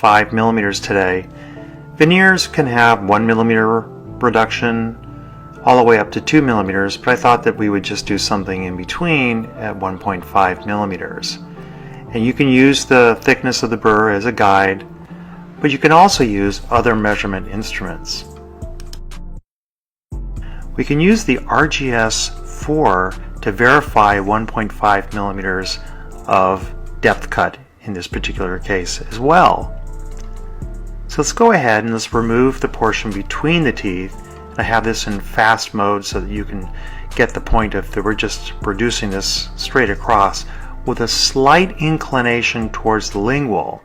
5 millimeters today. Veneers can have 1 millimeter reduction all the way up to 2 millimeters, but I thought that we would just do something in between at 1.5 millimeters. And you can use the thickness of the burr as a guide, but you can also use other measurement instruments. We can use the RGS-4 to verify 1.5 millimeters of depth cut in this particular case as well. So let's go ahead and let's remove the portion between the teeth. I have this in fast mode so that you can get the point of that we're just reducing this straight across with a slight inclination towards the lingual.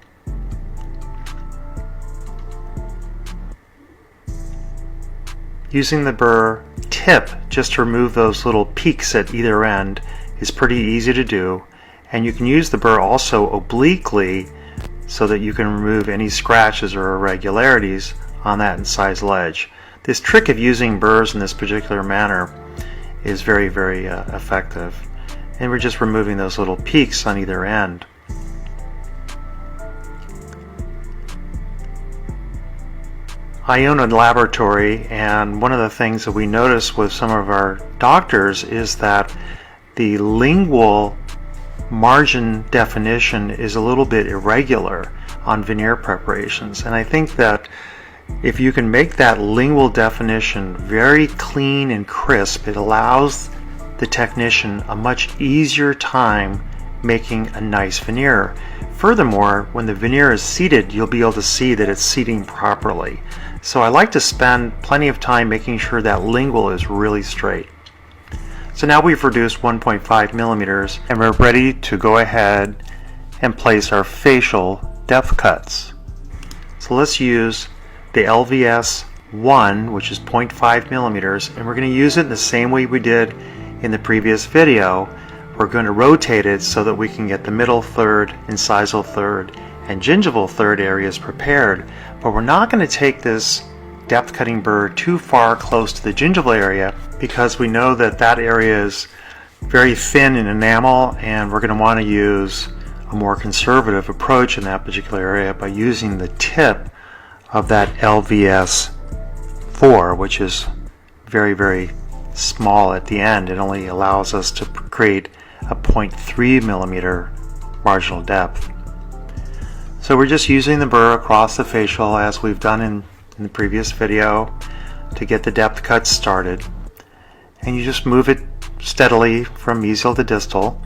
Using the burr tip just to remove those little peaks at either end is pretty easy to do, and you can use the burr also obliquely so that you can remove any scratches or irregularities on that incisal edge. This trick of using burrs in this particular manner is very, very effective, and we're just removing those little peaks on either end. I own a laboratory, and one of the things that we notice with some of our doctors is that the lingual margin definition is a little bit irregular on veneer preparations, and I think that if you can make that lingual definition very clean and crisp, it allows the technician a much easier time making a nice veneer. Furthermore, when the veneer is seated, you'll be able to see that it's seating properly. So I like to spend plenty of time making sure that lingual is really straight. So now we've reduced 1.5 millimeters and we're ready to go ahead and place our facial depth cuts. So let's use the LVS1, which is 0.5 millimeters, and we're going to use it the same way we did in the previous video. We're going to rotate it so that we can get the middle third, incisal third, and gingival third areas prepared, but we're not going to take this depth cutting burr too far close to the gingival area because we know that that area is very thin in enamel, and we're going to want to use a more conservative approach in that particular area by using the tip of that LVS4, which is very, very small at the end. It only allows us to create a 0.3 millimeter marginal depth. So we're just using the burr across the facial as we've done in the previous video to get the depth cut started, and you just move it steadily from mesial to distal.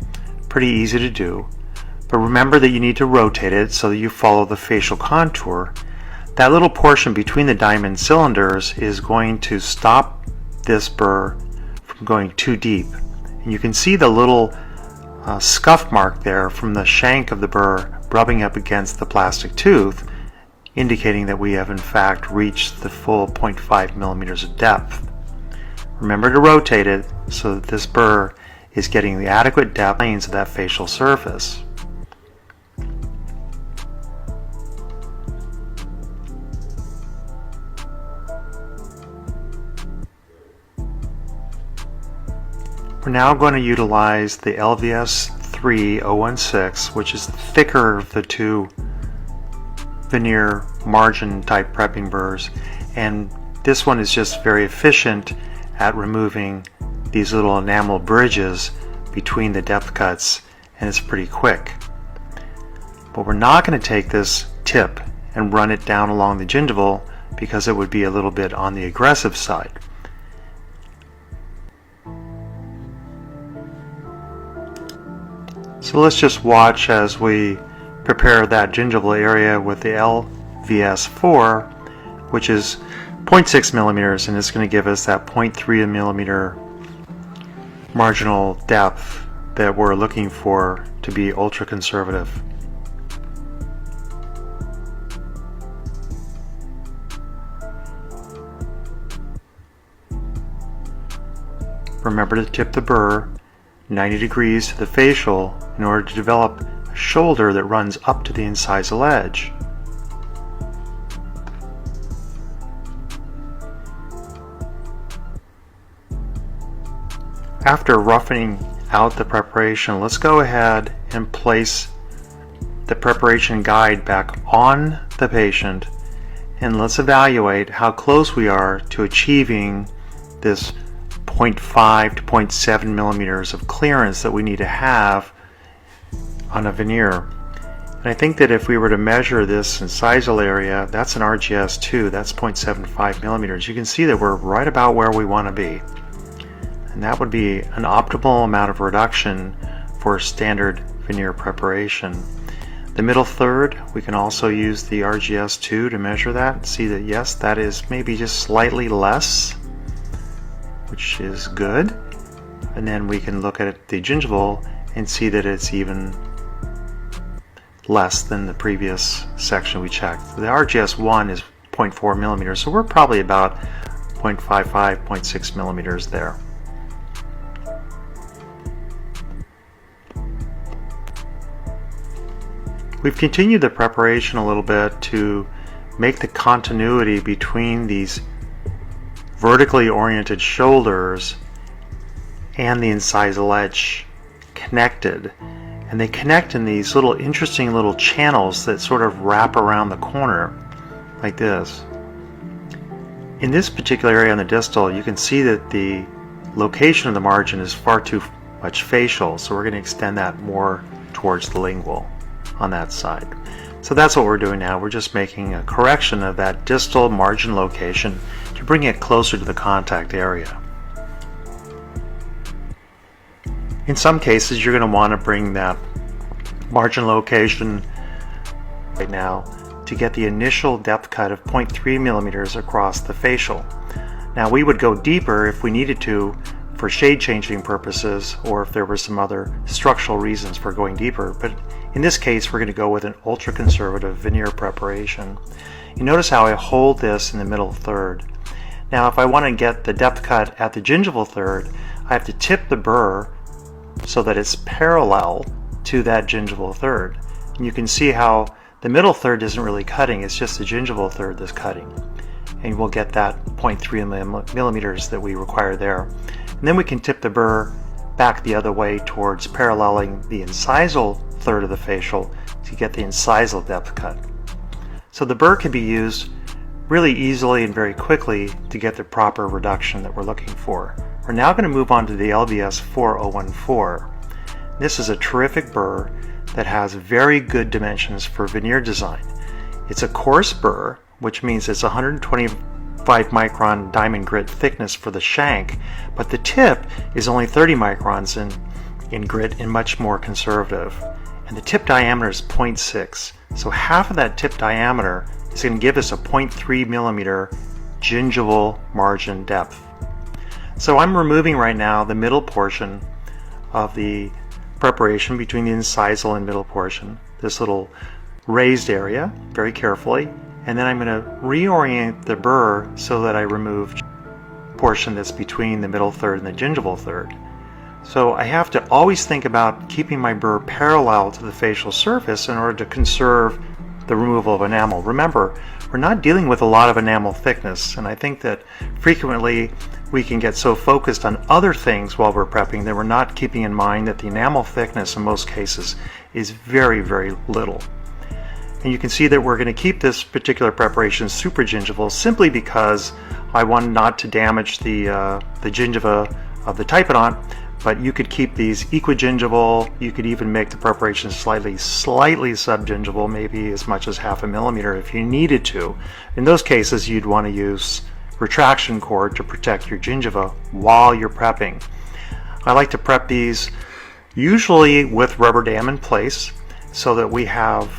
Pretty easy to do, but remember that you need to rotate it so that you follow the facial contour. That little portion between the diamond cylinders is going to stop this burr from going too deep, and you can see the little scuff mark there from the shank of the burr rubbing up against the plastic tooth, indicating that we have in fact reached the full 0.5 millimeters of depth. Remember to rotate it so that this burr is getting the adequate depth planes of that facial surface. We're now going to utilize the LVS3016, which is the thicker of the two veneer margin type prepping burrs, and this one is just very efficient at removing these little enamel bridges between the depth cuts, and it's pretty quick. But we're not going to take this tip and run it down along the gingival because it would be a little bit on the aggressive side. So let's just watch as we prepare that gingival area with the LVS4, which is 0.6 millimeters, and it's going to give us that 0.3 millimeter marginal depth that we're looking for to be ultra conservative. Remember to tip the burr 90 degrees to the facial in order to develop a shoulder that runs up to the incisal edge. After roughing out the preparation, let's go ahead and place the preparation guide back on the patient, and let's evaluate how close we are to achieving this 0.5 to 0.7 millimeters of clearance that we need to have on a veneer. And I think that if we were to measure this incisal area, that's an RGS2, that's 0.75 millimeters. You can see that we're right about where we want to be. And that would be an optimal amount of reduction for standard veneer preparation. The middle third, we can also use the RGS2 to measure that and see that yes, that is maybe just slightly less, which is good. And then we can look at the gingival and see that it's even less than the previous section we checked. The RGS1 is 0.4 millimeters, so we're probably about 0.55, 0.6 millimeters there. We've continued the preparation a little bit to make the continuity between these vertically oriented shoulders and the incisal edge connected. And they connect in these little interesting little channels that sort of wrap around the corner like this. In this particular area on the distal, you can see that the location of the margin is far too much facial, so we're going to extend that more towards the lingual on that side. So that's what we're doing now. We're just making a correction of that distal margin location to bring it closer to the contact area. In some cases, you're going to want to bring that margin location right now to get the initial depth cut of 0.3 millimeters across the facial. Now, we would go deeper if we needed to for shade changing purposes or if there were some other structural reasons for going deeper, but in this case, we're going to go with an ultra conservative veneer preparation. You notice how I hold this in the middle third. Now, if I want to get the depth cut at the gingival third, I have to tip the burr so that it's parallel to that gingival third. And you can see how the middle third isn't really cutting, it's just the gingival third that's cutting. And we'll get that 0.3 millimeters that we require there. And then we can tip the burr back the other way towards paralleling the incisal third of the facial to get the incisal depth cut. So the burr can be used really easily and very quickly to get the proper reduction that we're looking for. We're now going to move on to the LVS 4014. This is a terrific burr that has very good dimensions for veneer design. It's a coarse burr, which means it's 125 micron diamond grit thickness for the shank, but the tip is only 30 microns in grit and much more conservative. And the tip diameter is 0.6. So half of that tip diameter is going to give us a 0.3 millimeter gingival margin depth. So I'm removing right now the middle portion of the preparation between the incisal and middle portion, this little raised area, very carefully, and then I'm going to reorient the burr so that I remove the portion that's between the middle third and the gingival third. So I have to always think about keeping my burr parallel to the facial surface in order to conserve the removal of enamel. Remember, we're not dealing with a lot of enamel thickness, and I think that frequently we can get so focused on other things while we're prepping that we're not keeping in mind that the enamel thickness in most cases is very, very little. And you can see that we're going to keep this particular preparation supragingival simply because I want not to damage the gingiva of the typodont, but you could keep these equigingival. You could even make the preparation slightly subgingival, maybe as much as 0.5 millimeter if you needed to. In those cases, you'd want to use retraction cord to protect your gingiva while you're prepping. I like to prep these usually with rubber dam in place so that we have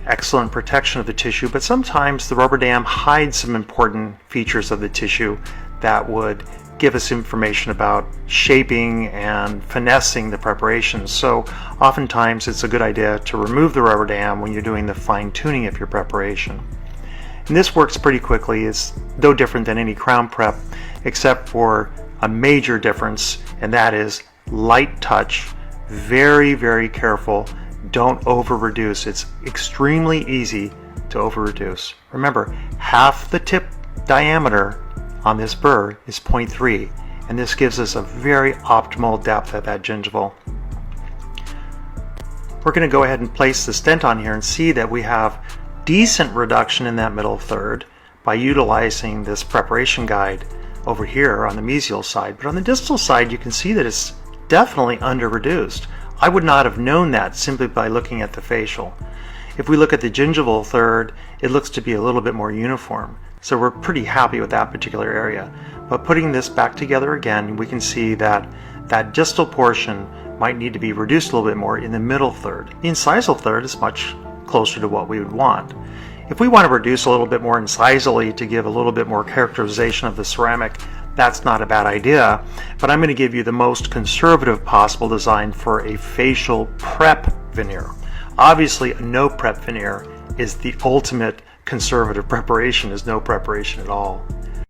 excellent protection of the tissue, but sometimes the rubber dam hides some important features of the tissue that would give us information about shaping and finessing the preparation. So oftentimes it's a good idea to remove the rubber dam when you're doing the fine tuning of your preparation. And this works pretty quickly. It's no different than any crown prep except for a major difference, and that is light touch, very, very careful. Don't over reduce. It's extremely easy to over reduce. Remember, half the tip diameter on this burr is 0.3, and this gives us a very optimal depth at that gingival. we're going to go ahead and place the stent on here and see that we have decent reduction in that middle third by utilizing this preparation guide over here on the mesial side. But on the distal side, you can see that it's definitely under-reduced. I would not have known that simply by looking at the facial. If we look at the gingival third, it looks to be a little bit more uniform. So we're pretty happy with that particular area. But putting this back together again, we can see that that distal portion might need to be reduced a little bit more in the middle third. The incisal third is much closer to what we would want. If we want to reduce a little bit more incisally to give a little bit more characterization of the ceramic, that's not a bad idea, but I'm going to give you the most conservative possible design for a facial prep veneer. Obviously, a no prep veneer is the ultimate conservative preparation, is no preparation at all.